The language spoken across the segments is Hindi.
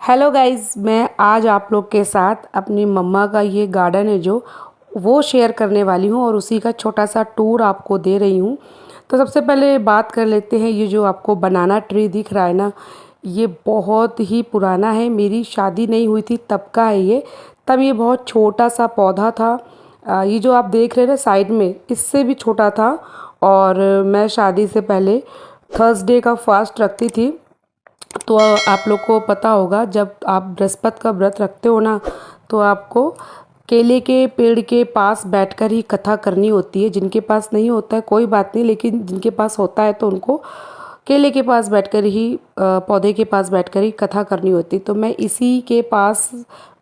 हेलो गाइस, मैं आज आप लोग के साथ अपनी मम्मा का ये गार्डन है जो वो शेयर करने वाली हूँ और उसी का छोटा सा टूर आपको दे रही हूँ। तो सबसे पहले बात कर लेते हैं, ये जो आपको बनाना ट्री दिख रहा है ना, ये बहुत ही पुराना है। मेरी शादी नहीं हुई थी तब का है ये। तब ये बहुत छोटा सा पौधा था। ये जो आप देख रहे हैं ना साइड में, इससे भी छोटा था। और मैं शादी से पहले थर्सडे का फास्ट रखती थी। तो आप लोग को पता होगा, जब आप बृहस्पति का व्रत रखते हो ना, तो आपको केले के पेड़ के पास बैठकर ही कथा करनी होती है। जिनके पास नहीं होता है कोई बात नहीं, लेकिन जिनके पास होता है तो उनको केले के पास बैठकर ही पौधे के पास बैठकर ही कथा करनी होती। तो मैं इसी के पास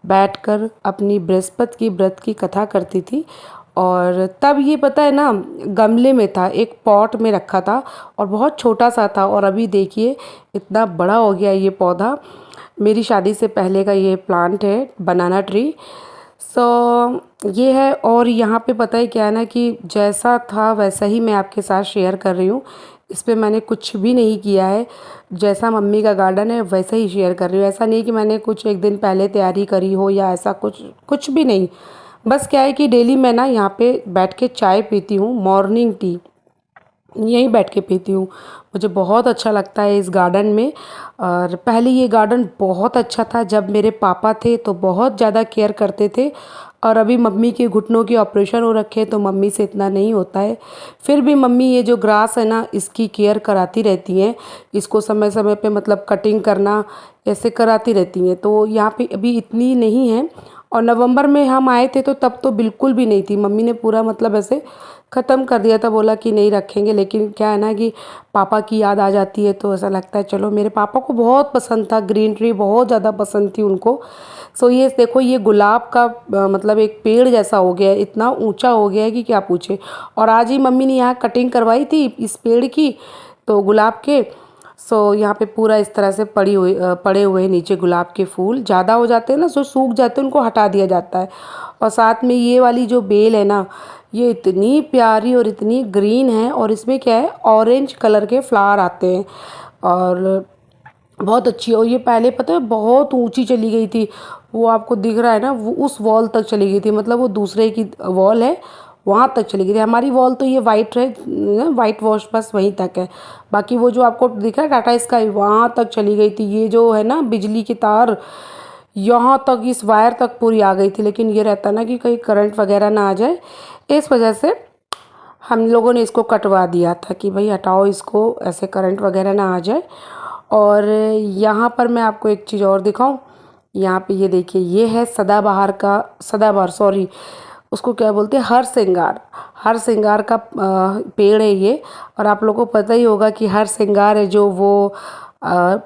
बैठकर अपनी बृहस्पति की व्रत की कथा करती थी। और तब ये पता है ना, गमले में था, एक पॉट में रखा था और बहुत छोटा सा था। और अभी देखिए इतना बड़ा हो गया ये पौधा। मेरी शादी से पहले का ये प्लांट है, बनाना ट्री। ये है। और यहाँ पे पता है क्या है ना, कि जैसा था वैसा ही मैं आपके साथ शेयर कर रही हूँ। इस पे मैंने कुछ भी नहीं किया है। जैसा मम्मी का गार्डन है वैसा ही शेयर कर रही हूँ। ऐसा नहीं कि मैंने कुछ एक दिन पहले तैयारी करी हो या ऐसा कुछ कुछ भी नहीं। बस क्या है कि डेली मैं ना यहाँ पे बैठ के चाय पीती हूँ, मॉर्निंग टी यहीं बैठ के पीती हूँ। मुझे बहुत अच्छा लगता है इस गार्डन में। और पहले ये गार्डन बहुत अच्छा था, जब मेरे पापा थे तो बहुत ज़्यादा केयर करते थे। और अभी मम्मी के घुटनों की ऑपरेशन हो रखे हैं तो मम्मी से इतना नहीं होता है। फिर भी मम्मी ये जो ग्रास है ना, इसकी केयर कराती रहती हैं। इसको समय समय पे मतलब कटिंग करना ऐसे कराती रहती हैं। तो यहाँ पे अभी इतनी नहीं है। और नवंबर में हम आए थे तो तब तो बिल्कुल भी नहीं थी। मम्मी ने पूरा मतलब ऐसे ख़त्म कर दिया था, बोला कि नहीं रखेंगे। लेकिन क्या है ना कि पापा की याद आ जाती है तो ऐसा लगता है चलो। मेरे पापा को बहुत पसंद था ग्रीन ट्री, बहुत ज़्यादा पसंद थी उनको। ये देखो, ये गुलाब का मतलब एक पेड़ जैसा हो गया है, इतना ऊंचा हो गया है कि क्या पूछे। और आज ही मम्मी ने यहाँ कटिंग करवाई थी इस पेड़ की, तो गुलाब के। यहाँ पे पूरा इस तरह से पड़े हुए हैं नीचे गुलाब के फूल। ज़्यादा हो जाते हैं ना, सूख जाते हैं, उनको हटा दिया जाता है। और साथ में ये वाली जो बेल है ना, ये इतनी प्यारी और इतनी ग्रीन है। और इसमें क्या है, ऑरेंज कलर के फ्लावर आते हैं और बहुत अच्छी है। और ये पहले पता है बहुत ऊंची चली गई थी। वो आपको दिख रहा है ना, वो उस वॉल तक चली गई थी। मतलब वो दूसरे की वॉल है, वहाँ तक चली गई थी। हमारी वॉल तो ये वाइट है, वाइट वॉश बस वहीं तक है। बाकी वो जो आपको दिख रहा है टाटा स्काई, वहाँ तक चली गई थी। ये जो है ना बिजली की तार, यहाँ तक इस वायर तक पूरी आ गई थी। लेकिन ये रहता ना कि कहीं करंट वगैरह ना आ जाए, इस वजह से हम लोगों ने इसको कटवा दिया था कि भाई हटाओ इसको, ऐसे करंट वगैरह ना आ जाए। और यहाँ पर मैं आपको एक चीज़ और दिखाऊं। यहाँ पे ये देखिए, ये है सदाबहार सॉरी, उसको क्या बोलते हैं, हर सिंगार का पेड़ है ये। और आप लोगों को पता ही होगा कि हर सिंगार है जो वो अ,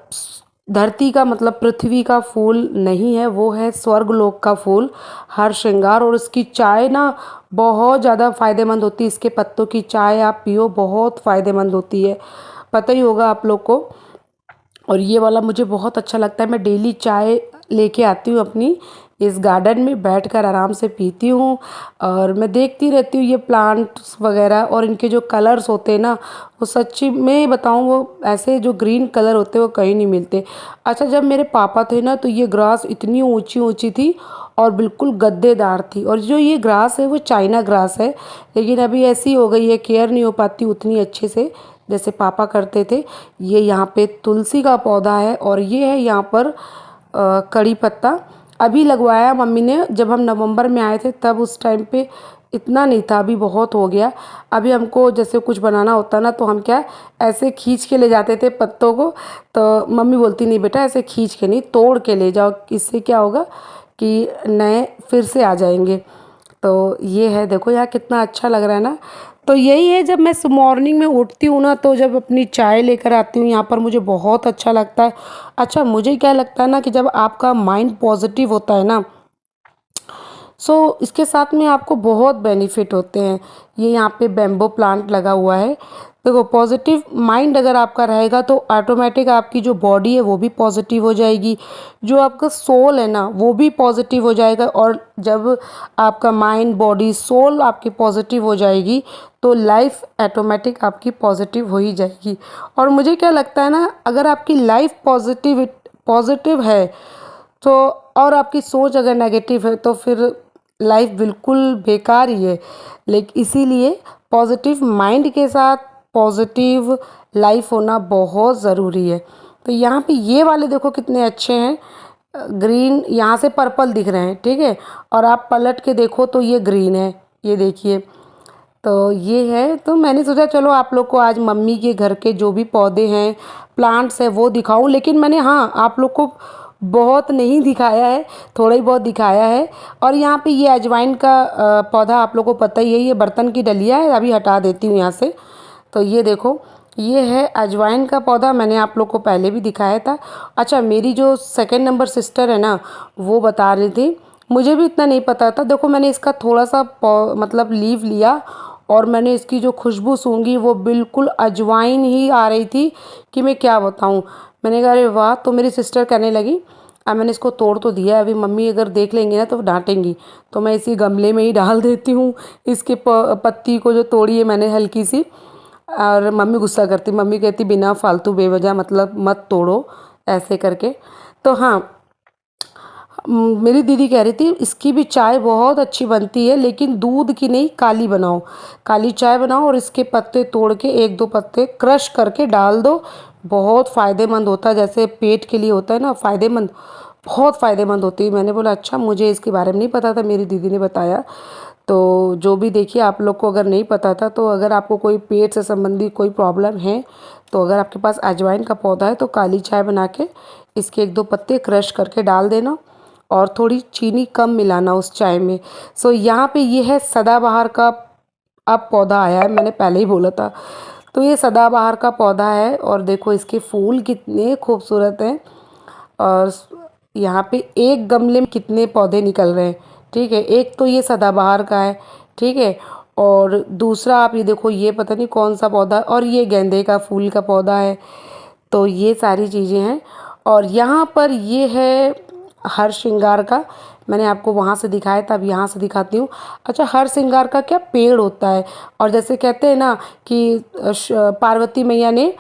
धरती का मतलब पृथ्वी का फूल नहीं है, वो है स्वर्गलोक का फूल, हर श्रृंगार। और इसकी चाय ना बहुत ज़्यादा फ़ायदेमंद होती है। इसके पत्तों की चाय आप पियो, बहुत फ़ायदेमंद होती है, पता ही होगा आप लोग को। और ये वाला मुझे बहुत अच्छा लगता है। मैं डेली चाय लेके आती हूँ अपनी, इस गार्डन में बैठकर आराम से पीती हूँ। और मैं देखती रहती हूँ ये प्लांट्स वगैरह, और इनके जो कलर्स होते हैं ना, वो सच्ची में बताऊँ, वो ऐसे जो ग्रीन कलर होते हैं वो कहीं नहीं मिलते। अच्छा, जब मेरे पापा थे ना तो ये ग्रास इतनी ऊंची ऊंची थी और बिल्कुल गद्देदार थी। और जो ये ग्रास है वो चाइना ग्रास है, लेकिन अभी ऐसी हो गई है, केयर नहीं हो पाती उतनी अच्छे से जैसे पापा करते थे। ये यहाँ पे तुलसी का पौधा है और ये है यहाँ पर कड़ी पत्ता। अभी लगवाया मम्मी ने, जब हम नवंबर में आए थे तब उस टाइम पे इतना नहीं था, अभी बहुत हो गया। अभी हमको जैसे कुछ बनाना होता ना तो हम क्या ऐसे खींच के ले जाते थे पत्तों को। तो मम्मी बोलती नहीं बेटा, ऐसे खींच के नहीं, तोड़ के ले जाओ, इससे क्या होगा कि नए फिर से आ जाएंगे। तो ये है, देखो यहाँ कितना अच्छा लग रहा है ना। तो यही है, जब मैं मॉर्निंग में उठती हूँ ना, तो जब अपनी चाय लेकर आती हूँ यहाँ पर, मुझे बहुत अच्छा लगता है। अच्छा, मुझे क्या लगता है ना, कि जब आपका माइंड पॉजिटिव होता है ना, इसके साथ में आपको बहुत बेनिफिट होते हैं। ये यहाँ पे बेम्बो प्लांट लगा हुआ है। देखो, पॉजिटिव माइंड अगर आपका रहेगा तो ऑटोमेटिक आपकी जो बॉडी है वो भी पॉजिटिव हो जाएगी, जो आपका सोल है ना वो भी पॉजिटिव हो जाएगा। और जब आपका माइंड बॉडी सोल आपकी पॉजिटिव हो जाएगी तो लाइफ ऑटोमेटिक आपकी पॉजिटिव हो ही जाएगी। और मुझे क्या लगता है ना, अगर आपकी लाइफ पॉजिटिव है तो और आपकी सोच अगर नेगेटिव है तो फिर लाइफ बिल्कुल बेकार ही है। लेकिन इसीलिए पॉजिटिव माइंड के साथ पॉजिटिव लाइफ होना बहुत ज़रूरी है। तो यहाँ पे ये वाले देखो कितने अच्छे हैं, ग्रीन यहाँ से पर्पल दिख रहे हैं, ठीक है, और आप पलट के देखो तो ये ग्रीन है, ये देखिए। तो ये है, तो मैंने सोचा चलो आप लोग को आज मम्मी के घर के जो भी पौधे हैं, प्लांट्स हैं, वो दिखाऊं। लेकिन मैंने हाँ आप लोग को बहुत नहीं दिखाया है, थोड़ा ही बहुत दिखाया है। और यहाँ पे ये अजवाइन का पौधा आप लोग को पता ही है, ये बर्तन की डलिया है, अभी हटा देती हूँ यहाँ से। तो ये देखो, ये है अजवाइन का पौधा, मैंने आप लोग को पहले भी दिखाया था। अच्छा, मेरी जो सेकंड नंबर सिस्टर है ना, वो बता रही थी, मुझे भी इतना नहीं पता था। देखो मैंने इसका थोड़ा सा मतलब लीव लिया और मैंने इसकी जो खुशबू सूंघी वो बिल्कुल अजवाइन ही आ रही थी कि मैं क्या बताऊँ। मैंने कहा अरे वाह। तो मेरी सिस्टर कहने लगी, अब मैंने इसको तोड़ तो दिया है, अभी मम्मी अगर देख लेंगी ना तो डांटेंगी, तो मैं इसी गमले में ही डाल देती हूँ इसके पत्ती को जो तोड़ी है मैंने हल्की सी। और मम्मी गुस्सा करती, मम्मी कहती बिना फालतू बेवजह मतलब मत तोड़ो ऐसे करके। तो हाँ, मेरी दीदी कह रही थी इसकी भी चाय बहुत अच्छी बनती है, लेकिन दूध की नहीं, काली बनाओ, काली चाय बनाओ और इसके पत्ते तोड़ के एक दो पत्ते क्रश करके डाल दो, बहुत फ़ायदेमंद होता है, जैसे पेट के लिए होता है ना फ़ायदेमंद, बहुत फ़ायदेमंद होती है। मैंने बोला अच्छा, मुझे इसके बारे में नहीं पता था, मेरी दीदी ने बताया। तो जो भी देखिए, आप लोग को अगर नहीं पता था तो अगर आपको कोई पेट से संबंधित कोई प्रॉब्लम है तो अगर आपके पास अजवाइन का पौधा है तो काली चाय बना के इसके एक दो पत्ते क्रश करके डाल देना और थोड़ी चीनी कम मिलाना उस चाय में। सो यहाँ पे ये है सदाबहार का, अब पौधा आया है, मैंने पहले ही बोला था। तो ये सदाबहार का पौधा है और देखो इसके फूल कितने खूबसूरत हैं। और यहाँ पे एक गमले में कितने पौधे निकल रहे हैं, ठीक है। एक तो ये सदाबहार का है, ठीक है, और दूसरा आप ये देखो, ये पता नहीं कौन सा पौधा, और ये गेंदे का फूल का पौधा है। तो ये सारी चीज़ें हैं। और यहाँ पर ये है हर श्रृंगार का, मैंने आपको वहाँ से दिखाया था, अब यहाँ से दिखाती हूँ। अच्छा, हर श्रृंगार का क्या पेड़ होता है, और जैसे कहते हैं ना कि पार्वती मैया ने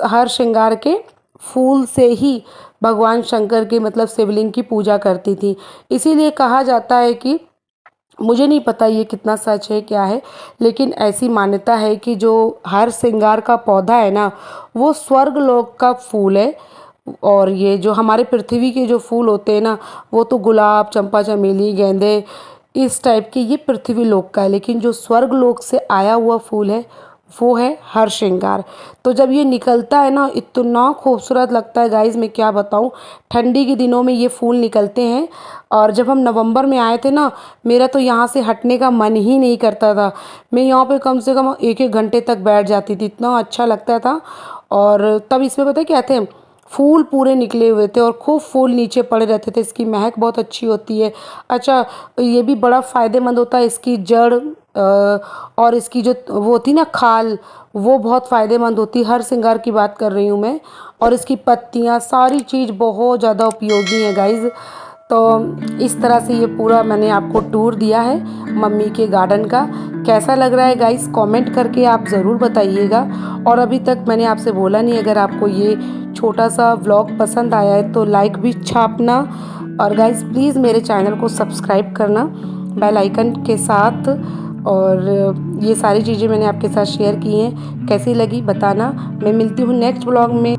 हर श्रृंगार के फूल से ही भगवान शंकर के मतलब शिवलिंग की पूजा करती थी, इसीलिए कहा जाता है कि, मुझे नहीं पता ये कितना सच है क्या है, लेकिन ऐसी मान्यता है कि जो हर श्रृंगार का पौधा है ना, वो स्वर्ग लोक का फूल है। और ये जो हमारे पृथ्वी के जो फूल होते हैं ना, वो तो गुलाब, चंपा, चमेली, गेंदे, इस टाइप के, ये पृथ्वी लोक का है। लेकिन जो स्वर्ग लोक से आया हुआ फूल है वो है हर श्रृंगार। तो जब ये निकलता है ना, इतना खूबसूरत लगता है गाइस, मैं क्या बताऊँ। ठंडी के दिनों में ये फूल निकलते हैं, और जब हम नवंबर में आए थे ना, मेरा तो यहाँ से हटने का मन ही नहीं करता था। मैं यहाँ पे कम से कम एक एक घंटे तक बैठ जाती थी, इतना अच्छा लगता था। और तब इसमें पता है क्या थे, फूल पूरे निकले हुए थे और खूब फूल नीचे पड़े रहते थे, इसकी महक बहुत अच्छी होती है। अच्छा, ये भी बड़ा फ़ायदेमंद होता है, इसकी जड़ और इसकी जो वो होती ना खाल, वो बहुत फ़ायदेमंद होती है। हर श्रृंगार की बात कर रही हूँ मैं। और इसकी पत्तियाँ, सारी चीज़ बहुत ज़्यादा उपयोगी है गाइज़। तो इस तरह से ये पूरा मैंने आपको टूर दिया है मम्मी के गार्डन का। कैसा लग रहा है गाइस, कमेंट करके आप ज़रूर बताइएगा। और अभी तक मैंने आपसे बोला नहीं, अगर आपको ये छोटा सा व्लॉग पसंद आया है तो लाइक भी छापना, और गाइस प्लीज़ मेरे चैनल को सब्सक्राइब करना बेल आइकन के साथ। और ये सारी चीज़ें मैंने आपके साथ शेयर की हैं, कैसी लगी बताना। मैं मिलती हूँ नेक्स्ट व्लॉग में।